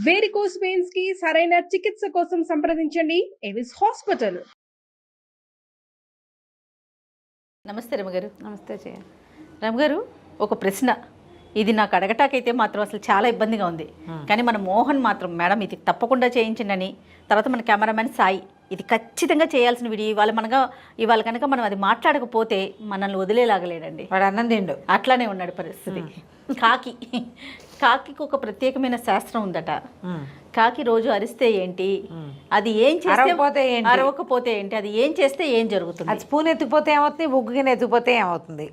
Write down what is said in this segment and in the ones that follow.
Varicose veins కి సరైన చికిత్స కోసం సంప్రదించండి ఎవిస్ హాస్పిటల్. నమస్తే రమగారు. నమస్తే జయ. రమగారు, ఒక ప్రశ్న. ఇది నాకు అడగటాకైతే మాత్రం అసలు చాలా ఇబ్బందిగా ఉంది. కానీ మన మోహన్ మాత్రం మేడం ఇది తప్పకుండా చేయించండి అని, తర్వాత మన కెమెరామెన్ సాయి ఇది ఖచ్చితంగా చేయాల్సిన వీడియో ఇవాళ కనుక మనం అది మాట్లాడకపోతే మనల్ని వదిలేలాగలేడండి. వాడు అన్నం తిండు. అట్లానే ఉన్నాడు పరిస్థితి. కాకి ఒక ప్రత్యేకమైన శాస్త్రం ఉందట. కాకి రోజు అరిస్తే ఏంటి, అది ఏం అరవకపోతే ఏంటి, అది ఏం చేస్తే ఏం జరుగుతుంది? అది స్పూన్ ఎత్తుకుపోతే ఏమవుతుంది, బుగ్గుని ఎత్తుకుపోతే ఏమవుతుంది?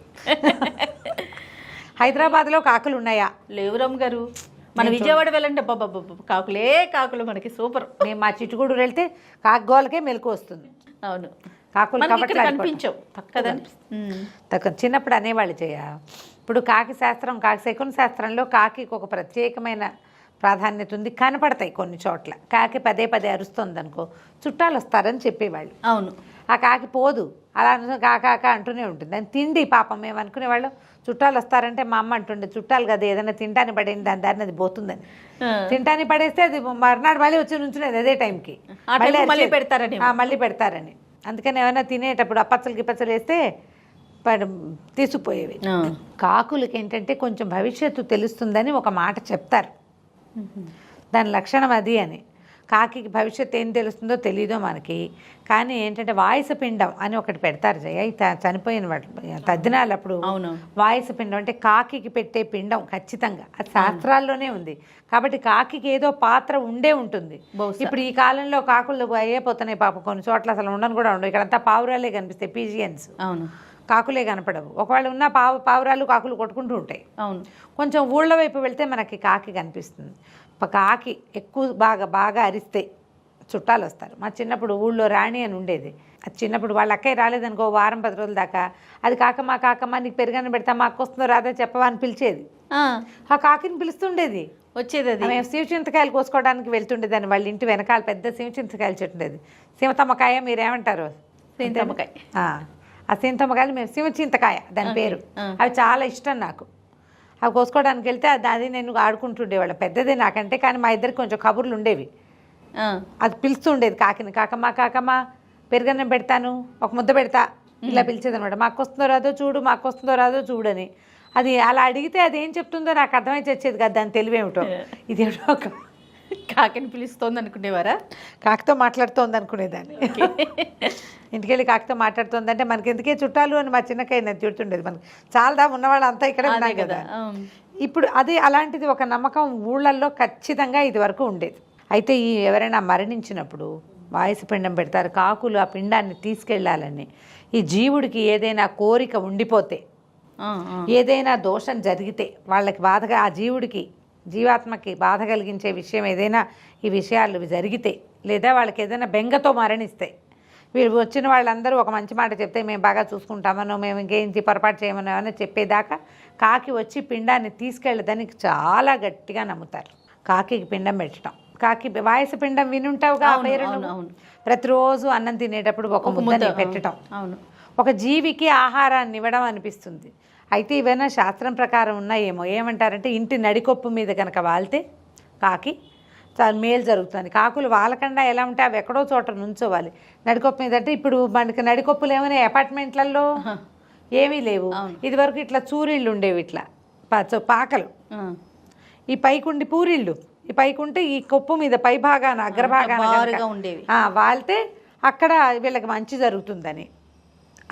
హైదరాబాద్లో కాకులు ఉన్నాయా? లేవు రమ్ గారు. మన విజయవాడ వెళ్ళండి, కాకులు మనకి సూపర్. మేము మా చిట్టుగూడు వెళ్తే కాకుగోలకే మెలకు వస్తుంది. అవును, కాకులు కనిపించవు తక్కువ. చిన్నప్పుడు అనేవాళ్ళు చేయ. ఇప్పుడు కాకి శకున శాస్త్రంలో కాకి ఒక ప్రత్యేకమైన ప్రాధాన్యత ఉంది. కనపడతాయి కొన్ని చోట్ల. కాకి పదే పదే అరుస్తుంది అనుకో, చుట్టాలు వస్తారని చెప్పేవాళ్ళు. అవును, ఆ కాకి పోదు, అలా కాక అంటూనే ఉంటుంది. దాన్ని తిండి పాపం మేము అనుకునేవాళ్ళం. చుట్టాలు వస్తారంటే మా అమ్మ అంటుండే, చుట్టాలు కదా ఏదైనా తింటాన్ని పడేది, దాని దారిని అది పోతుందని. తింటాన్ని పడేస్తే అది మర్నాడు మళ్ళీ వచ్చి నుంచునేది అదే టైంకి, మళ్ళీ పెడతారని. అందుకని ఏమైనా తినేటప్పుడు అప్పచ్చలు గిప్పచ్చలు వేస్తే తీసుకుపోయేవి. కాకులకి ఏంటంటే కొంచెం భవిష్యత్తు తెలుస్తుందని ఒక మాట చెప్తారు. దాని లక్షణం అది అని. కాకి భవిష్యత్తు ఏం తెలుస్తుందో తెలీదో మనకి, కానీ ఏంటంటే వాయస పిండం అని ఒకటి పెడతారు జయ. చనిపోయిన వాటి తద్దినాలప్పుడు వాయస పిండం అంటే కాకి పెట్టే పిండం ఖచ్చితంగా అది శాస్త్రాల్లోనే ఉంది. కాబట్టి కాకి ఏదో పాత్ర ఉండే ఉంటుంది. ఇప్పుడు ఈ కాలంలో కాకులు అయిపోతున్నాయి పాపం, కొన్ని చోట్ల అసలు ఉండను కూడా ఉండవు. ఇక్కడంతా పావురాలే కనిపిస్తాయి, పీజియన్స్. అవును, కాకులే కనపడవు. ఒకవేళ ఉన్న పావురాలు కాకులు కొట్టుకుంటూ ఉంటాయి. అవును, కొంచెం ఊళ్ళ వైపు వెళ్తే మనకి కాకి కనిపిస్తుంది. కాకి ఎక్కువ బాగా అరిస్తే చుట్టాలు వస్తారు. మా చిన్నప్పుడు ఊళ్ళో రాణి అని ఉండేది. అది చిన్నప్పుడు వాళ్ళ అక్కయ్య రాలేదనుకో, వారం 10 రోజుల దాకా అది కాకమ్మ నీకు పెరుగన్న పెడతా, మా అక్క వస్తుందో రాదా చెప్పవా అని పిలిచేది. ఆ కాకిని పిలుస్తుండేది, వచ్చేది. అది మేము శివచింతకాయలు కోసుకోవడానికి వెళ్తుండేదాన్ని. వాళ్ళ ఇంటి వెనకాల పెద్ద శివచింతకాయల చెట్టు ఉండేది. సీమతమ్మకాయ మీరేమంటారు? సింతమ్మకాయ. ఆ సింతమ్మకాయలు మేము శివచింతకాయ దాని పేరు. అవి చాలా ఇష్టం నాకు. అవి కోసుకోవడానికి వెళ్తే అది నేను ఆడుకుంటుండేవాళ్ళం. పెద్దదే నాకంటే, కానీ మా ఇద్దరికి కొంచెం కబుర్లు ఉండేవి. అది పిలుస్తుండేది కాకిని, కాకమ్మ పెరుగన్నం పెడతాను, ఒక ముద్ద పెడతా, ఇలా పిలిచేది అనమాట. మాకు వస్తుందో రాదో చూడని. అది అలా అడిగితే అది ఏం చెప్తుందో నాకు అర్థమై వచ్చేది కదా, దాని తెలివేమిటో. ఇదేమిటో ఒక కాకిని పిలుస్తోంది అనుకునేవారా? కాకితో మాట్లాడుతోంది అనుకునేదాన్ని. ఇంటికెళ్ళి కాకితో మాట్లాడుతుందంటే మనకి ఎందుకే చుట్టాలు అని మా చిన్నకై నేను తిడుతుండేది. మనకి చాలా ఉన్నవాళ్ళు అంతా ఇక్కడే ఉన్నాయి కదా. ఇప్పుడు అది అలాంటిది ఒక నమ్మకం ఊళ్ళల్లో ఖచ్చితంగా ఇది వరకు ఉండేది. అయితే ఎవరైనా మరణించినప్పుడు వాయసు పిండం పెడతారు. కాకులు ఆ పిండాన్ని తీసుకెళ్ళాలని, ఈ జీవుడికి ఏదైనా కోరిక ఉండిపోతే, ఏదైనా దోషం జరిగితే, వాళ్ళకి బాధగా ఆ జీవాత్మకి బాధ కలిగించే విషయం ఏదైనా ఈ విషయాలు జరిగితే, లేదా వాళ్ళకి ఏదైనా బెంగతో మరణిస్తాయి, వీళ్ళు వచ్చిన వాళ్ళందరూ ఒక మంచి మాట చెప్తే మేము బాగా చూసుకుంటామనో, మేము ఇంకేంటి పొరపాటు చేయమనో అని చెప్పేదాకా కాకి వచ్చి పిండాన్ని తీసుకెళ్ళదని చాలా గట్టిగా నమ్ముతారు. కాకి పిండం పెట్టడం, కాకి వాయస పిండం వినుంటావుగా పేరు. ప్రతిరోజు అన్నం తినేటప్పుడు ఒక ముద్దని పెట్టడం, ఒక జీవికి ఆహారాన్ని ఇవ్వడం అనిపిస్తుంది. అయితే ఇవైనా శాస్త్రం ప్రకారం ఉన్నాయేమో. ఏమంటారంటే ఇంటి నడికొప్పు మీద కనుక వాళ్తే కాకి మేలు జరుగుతుంది. కాకులు వాళ్ళకుండా ఎలా ఉంటే అవి ఎక్కడో చోట నుంచోవాలి. నడికొప్పు మీద అంటే ఇప్పుడు మనకి నడికొప్పులు ఏమైనా అపార్ట్మెంట్లలో ఏమీ లేవు. ఇదివరకు ఇట్లా చూరిళ్ళు ఉండేవి, ఇట్లా పాకలు, ఈ పైకుండి పూరిళ్ళు, ఈ పైకుంటే ఈ కొప్పు మీద పై భాగాన అగ్రభాగాన ఉండేవి. వాళ్తే అక్కడ వీళ్ళకి మంచి జరుగుతుందని.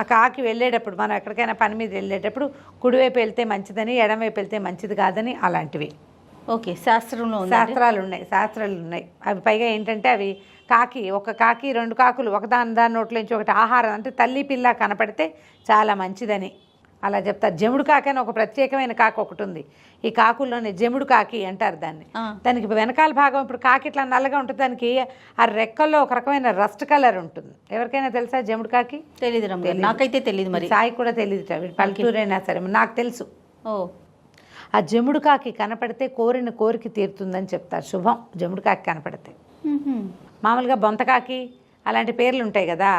ఆ కాకి వెళ్ళేటప్పుడు మనం ఎక్కడికైనా పని మీద వెళ్ళేటప్పుడు కుడివైపు వెళ్తే మంచిదని, ఎడమవైపు వెళ్తే మంచిది కాదని, అలాంటివి ఓకే శాస్త్రాలు ఉన్నాయి. అవి పైగా ఏంటంటే అవి ఒక కాకి 2 కాకులు ఒకదాని నోట్లో నుంచి ఒకటి ఆహారం అంటే తల్లి పిల్ల కనపడితే చాలా మంచిదని అలా చెప్తారు. జముడు కాకి అని ఒక ప్రత్యేకమైన కాకి ఒకటి ఉంది. ఈ కాకుల్లోనే జముడు కాకి అంటారు దాన్ని. దానికి వెనకాల భాగం ఇప్పుడు కాకి ఇట్లా నల్లగా ఉంటుంది, దానికి ఆ రెక్కల్లో ఒక రకమైన రస్ట్ కలర్ ఉంటుంది. ఎవరికైనా తెలుసా జముడు కాకి? తెలియదు, నాకైతే తెలియదు. మరి సాయి కూడా తెలియదు, పల్లెటూరైనా సరే నాకు తెలుసు. ఆ జముడు కాకి కనపడితే కోరిన కోరిక తీరుతుందని చెప్తారు. శుభం జముడు కాకి కనపడితే. మామూలుగా బొంతకాకి అలాంటి పేర్లు ఉంటాయి కదా,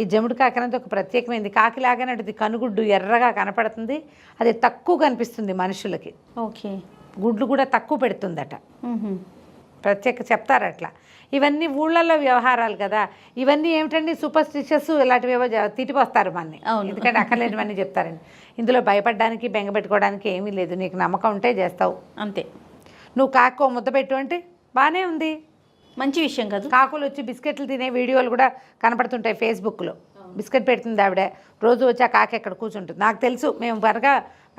ఈ జముడు కాకి అనేది ఒక ప్రత్యేకమైనది. కాకిలాగానే అది కనుగుడ్డు ఎర్రగా కనపడుతుంది, అది తక్కువ కనిపిస్తుంది మనుషులకి. ఓకే, గుడ్లు కూడా తక్కువ పెడుతుందట. ప్రత్యేక చెప్తారు అట్లా. ఇవన్నీ ఊళ్ళల్లో వ్యవహారాలు కదా, ఇవన్నీ ఏమిటండి సూపర్ స్టిషస్ ఇలాంటివేవో తిట్టిపోస్తారు మనని, ఎందుకంటే అక్కర్లేనివన్నీ చెప్తారండి. ఇందులో భయపడడానికి బెంగపెట్టుకోవడానికి ఏమీ లేదు. నీకు నమ్మకం ఉంటే చేస్తావు అంతే. నువ్వు కాకో ముద్ద పెట్టు అంటే బాగానే ఉంది, మంచి విషయం కాదు. కాకులు వచ్చి బిస్కెట్లు తినే వీడియోలు కూడా కనపడుతుంటాయి ఫేస్బుక్లో. బిస్కెట్ పెడుతుంది ఆవిడ, రోజు వచ్చి ఆ కాకి ఎక్కడ కూర్చుంటుంది. నాకు తెలుసు, మేము త్వరగా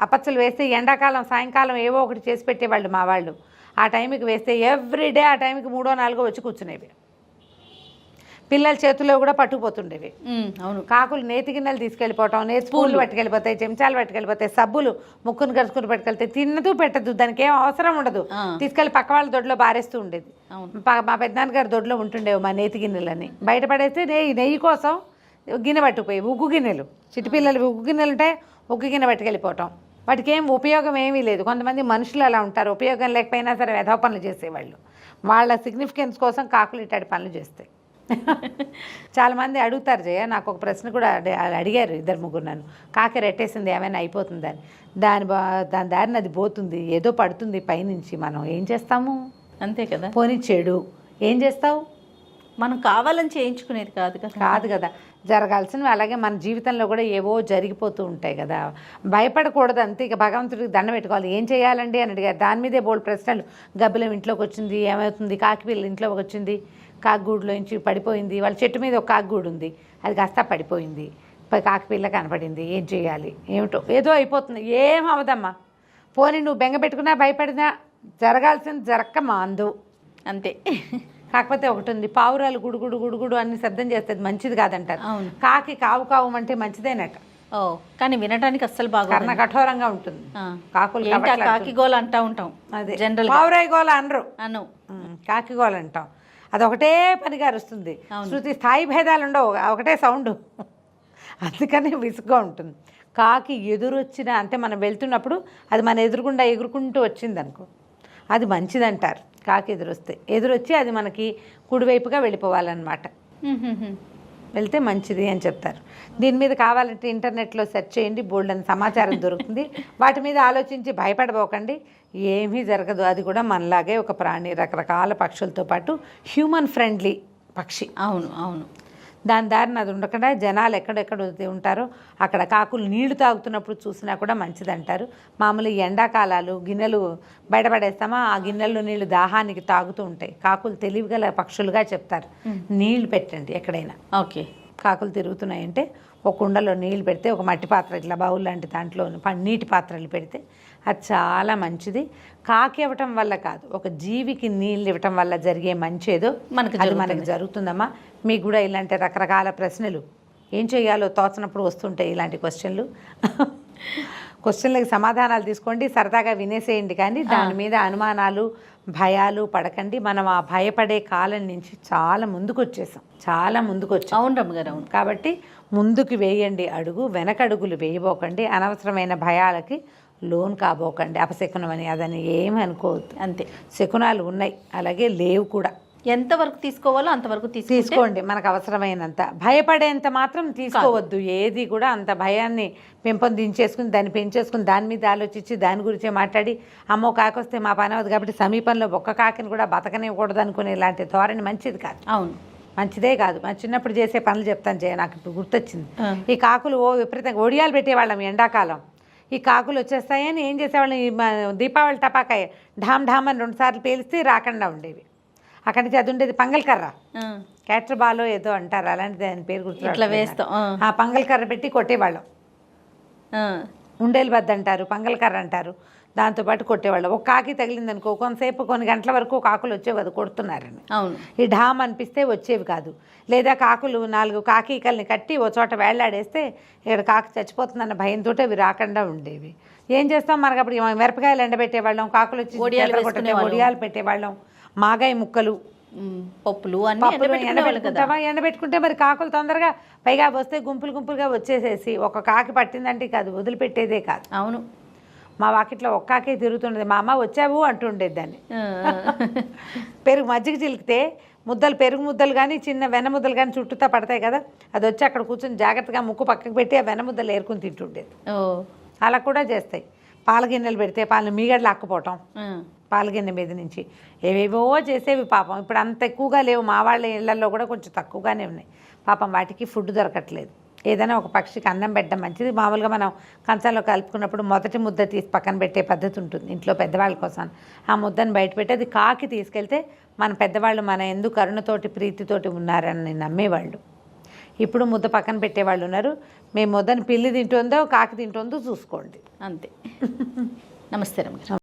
అపచ్చలు వేస్తే ఎండాకాలం సాయంకాలం ఏవో ఒకటి చేసి పెట్టేవాళ్ళు మా వాళ్ళు. ఆ టైంకి వేస్తే ఎవ్రీడే ఆ టైంకి 3 4 వచ్చి కూర్చునేవి. పిల్లల చేతుల్లో కూడా పట్టుకుపోతుండేవి. అవును, కాకులు నేతి గిన్నెలు తీసుకెళ్ళిపోవటం, నేతి స్పూన్లు పట్టుకెళ్ళిపోతాయి, చెంచాలు పట్టుకెళ్ళిపోతాయి, సబ్బులు ముక్కును కలుసుకుని పట్టుకెళ్తాయి. తిన్నదు పెట్టదు, దానికి ఏం అవసరం ఉండదు, తీసుకెళ్ళి పక్క వాళ్ళ దొడ్లో బారేస్తూ ఉండేది. మా పెద్దనాన్నగారి దొడ్లో ఉంటుండేవి మా నేతి గిన్నెలని. బయటపడేస్తే నెయ్యి కోసం గిన్నె పట్టుకుపోయి, ఉగ్గు గిన్నెలు, చిట్టుపిల్లలు ఉగ్గు గిన్నెలు ఉంటాయి, ఉగ్గు గిన్నె పట్టుకెళ్ళిపోవటం. వాటికి ఏం ఉపయోగం ఏమీ లేదు. కొంతమంది మనుషులు అలా ఉంటారు, ఉపయోగం లేకపోయినా సరే వెధవ పనులు చేసేవాళ్ళు. వాళ్ళ సిగ్నిఫికెన్స్ కోసం కాకులు ఇట్లాంటి పనులు చేస్తాయి. చాలామంది అడుగుతారు జయ, నాకు ఒక ప్రశ్న కూడా అడిగారు 2-3 నన్ను, కాకి రెట్టేసింది ఏమైనా అయిపోతుందని. దాని దారిని అది పోతుంది, ఏదో పడుతుంది పైనుంచి, మనం ఏం చేస్తాము? అంతే కదా. పోనీ చెడు ఏం చేస్తావు? మనం కావాలని చేయించుకునేది కాదు కదా. జరగాల్సినవి అలాగే మన జీవితంలో కూడా ఏవో జరిగిపోతూ ఉంటాయి కదా. భయపడకూడదు అంతే. ఇక భగవంతుడికి దండం పెట్టుకోవాలి. ఏం చేయాలండి అని అడిగారు. దాని మీదే బోల్డ్ ప్రశ్నలు. గబ్బిలం ఇంట్లోకి వచ్చింది, ఏమవుతుంది? కాకి పిల్ల ఇంట్లోకి వచ్చింది, కాకిగూడులోంచి పడిపోయింది. వాళ్ళ చెట్టు మీద ఒక కాకిగూడు ఉంది, అది కాస్త పడిపోయింది, కాకి పిల్ల కనపడింది, ఏం చేయాలి? ఏమిటో ఏదో అయిపోతుంది. ఏం అవదమ్మా, పోనీ నువ్వు బెంగ పెట్టుకున్నా భయపడినా జరగాల్సింది జరక్క మాందు అంతే. కాకపోతే ఒకటి ఉంది, పావురాలు గుడుగుడు గుడుగుడు అన్ని శబ్దం చేస్తుంది, మంచిది కాదంటారు. కాకి కావు కావు అంటే మంచిదేనట. కానీ వినడానికి అస్సలు బాగా కర్ణ కఠోరంగా ఉంటుంది. కాకులు కాకి గోల అంటా ఉంటాం, అదే జనరల్. పావురాయి గోల అను, కాకి గోల అంటాం. అదొకటే పనిగా అరుస్తుంది. శృతి స్థాయి భేదాలు ఉండవు, ఒకటే సౌండ్, అందుకని విసుగ్గా ఉంటుంది. కాకి ఎదురొచ్చినా అంటే మనం వెళ్తున్నప్పుడు అది మన ఎదురుగుండా ఎగురుకుంటూ వచ్చింది అనుకో, అది మంచిదంటారు. కాకి ఎదురొచ్చి అది మనకి కుడివైపుగా వెళ్ళిపోవాలన్నమాట, వెళ్తే మంచిది అని చెప్తారు. దీని మీద కావాలంటే ఇంటర్నెట్లో సెర్చ్ చేయండి, బోల్డ్ అని సమాచారం దొరుకుతుంది. వాటి మీద ఆలోచించి భయపడబోకండి, ఏమీ జరగదు. అది కూడా మనలాగే ఒక ప్రాణి, రకరకాల పక్షులతో పాటు హ్యూమన్ ఫ్రెండ్లీ పక్షి. అవును అవును. దాని దారిని అది ఉండకుండా జనాలు ఎక్కడెక్కడ ఉంటారో అక్కడ కాకులు నీళ్లు తాగుతున్నప్పుడు చూసినా కూడా మంచిదంటారు. మామూలు ఎండాకాలాలు గిన్నెలు బయటపడేస్తామా, ఆ గిన్నెల్లో నీళ్లు దాహానికి తాగుతూ ఉంటాయి. కాకులు తెలివిగల పక్షులుగా చెప్తారు. నీళ్లు పెట్టండి ఎక్కడైనా. ఓకే, కాకులు తిరుగుతున్నాయంటే ఒక కుండలో నీళ్ళు పెడితే, ఒక మట్టి పాత్ర ఇట్లా బౌల్ లాంటి దాంట్లో నీటి పాత్రలు పెడితే అది చాలా మంచిది. కాకి ఇవ్వటం వల్ల కాదు, ఒక జీవికి నీళ్ళు ఇవ్వటం వల్ల జరిగే మంచేదో మనకు జరుగుతుందమ్మా. మీకు కూడా ఇలాంటి రకరకాల ప్రశ్నలు ఏం చేయాలో తోచనప్పుడు వస్తుంటాయి, ఇలాంటి క్వశ్చన్లకి సమాధానాలు తీసుకోండి, సరదాగా వినేసేయండి. కానీ దాని మీద అనుమానాలు భయాలు పడకండి. మనం ఆ భయపడే కాలం నుంచి చాలా ముందుకు వచ్చేసాం. అవును రమ్మగారు, అవును. కాబట్టి ముందుకు వేయండి అడుగు, వెనకడుగులు వేయబోకండి. అనవసరమైన భయాలకి లోన్ కాబోకండి. అపశకునం అని అదని ఏమి అనుకోవద్దు. అంతే, శకునాలు ఉన్నాయి, అలాగే లేవు కూడా. ఎంతవరకు తీసుకోవాలో అంతవరకు తీసుకోండి, మనకు అవసరమైనంత. భయపడేంత మాత్రం తీసుకోవద్దు ఏది కూడా. అంత భయాన్ని పెంపొందించేసుకుని దాన్ని పెంచేసుకుని దాని మీద ఆలోచించి దాని గురించే మాట్లాడి, అమ్మో కాకి వస్తే మా పని అవుతుంది కాబట్టి సమీపంలో ఒక్క కాకిని కూడా బతకనివ్వకూడదు అనుకునే ఇలాంటి ధోరణి మంచిది కాదు. అవును, మంచిదే కాదు. మా చిన్నప్పుడు చేసే పనులు చెప్తాను జయ, నాకు ఇప్పుడు గుర్తొచ్చింది. ఈ కాకులు విపరీతంగా ఒడియాలు పెట్టేవాళ్ళం ఎండాకాలం. ఈ కాకులు వచ్చేస్తాయని ఏం చేసేవాళ్ళం, ఈ దీపావళి టపాకాయ ఢామ్ ఢామ్ అని 2 సార్లు పేలిస్తే రాకుండా ఉండేవి. అక్కడి నుంచి అది ఉండేది పంగల్కర్ర, క్యాటర్ బాలో ఏదో అంటారు, అలాంటి దాని పేరు గుర్తు. ఇట్లా వేస్తాం, ఆ పంగల్కర్ర పెట్టి కొట్టేవాళ్ళం. ఉండేలు బద్ద అంటారు, పంగల్కర్ర అంటారు, దాంతోపాటు కొట్టేవాళ్ళం. ఒక కాకి తగిలిందనుకో కొంతసేపు కొన్ని గంటల వరకు కాకులు వచ్చేవి అది కొడుతున్నారని. అవును, ఈ ఢామ్ అనిపిస్తే వచ్చేవి కాదు. లేదా కాకులు 4 కాకీకల్ని కట్టి ఓ చోట వేళ్లాడేస్తే ఇక్కడ కాకి చచ్చిపోతుందన్న భయంతో అవి రాకుండా ఉండేవి. ఏం చేస్తాం, మనకు అప్పుడు మిరపకాయలు ఎండబెట్టేవాళ్ళం, కాకులు వచ్చి ఒడియాలు పెట్టేవాళ్ళం, మాగాయ ముక్కలు, పప్పులు ఎండబెట్టుకుంటే మరి కాకులు తొందరగా పైగా వస్తే గుంపులుగా వచ్చేసేసి ఒక కాకి పట్టిందంటే కాదు వదిలిపెట్టేదే కాదు. అవును, మా వాకిట్లో ఒక్క కాకే తిరుగుతుండేది. మా అమ్మ వచ్చావు అంటుండేది దాన్ని. పెరుగు మజ్జిగ చిలికితే ముద్దలు, పెరుగు ముద్దలు కానీ చిన్న వెన్న ముద్దలు కానీ చుట్టూతా పడతాయి కదా, అది వచ్చి అక్కడ కూర్చొని జాగ్రత్తగా ముక్కు పక్కకు పెట్టి ఆ వెన్న ముద్దలు ఏరుకుని తింటుండేది. అలా కూడా చేస్తాయి. పాల గిన్నెలు పెడితే పాలను మీగడలు అక్కుపోవటం, పాలగిన్నె మీద నుంచి ఏవేవో చేసేవి పాపం. ఇప్పుడు అంత ఎక్కువగా లేవు, మా వాళ్ళ ఇళ్లలో కూడా కొంచెం తక్కువగానే ఉన్నాయి పాపం. వాటికి ఫుడ్ దొరకట్లేదు. ఏదైనా ఒక పక్షికి అన్నం పెట్టడం మంచిది. మామూలుగా మనం కంచంలో కలుపుకున్నప్పుడు మొదటి ముద్ద తీసి పక్కన పెట్టే పద్ధతి ఉంటుంది ఇంట్లో పెద్దవాళ్ళ కోసం. ఆ ముద్దను బయట పెట్టి అది కాకి తీసుకెళ్తే మన పెద్దవాళ్ళు మన ఎందుకు కరుణతోటి ప్రీతితోటి ఉన్నారని నమ్మేవాళ్ళు. ఇప్పుడు ముద్ద పక్కన పెట్టేవాళ్ళు ఉన్నారు. మేము ముద్దని పిల్లి తింటుందో కాకి తింటుందో చూసుకోండి అంతే. నమస్తే రమ్య.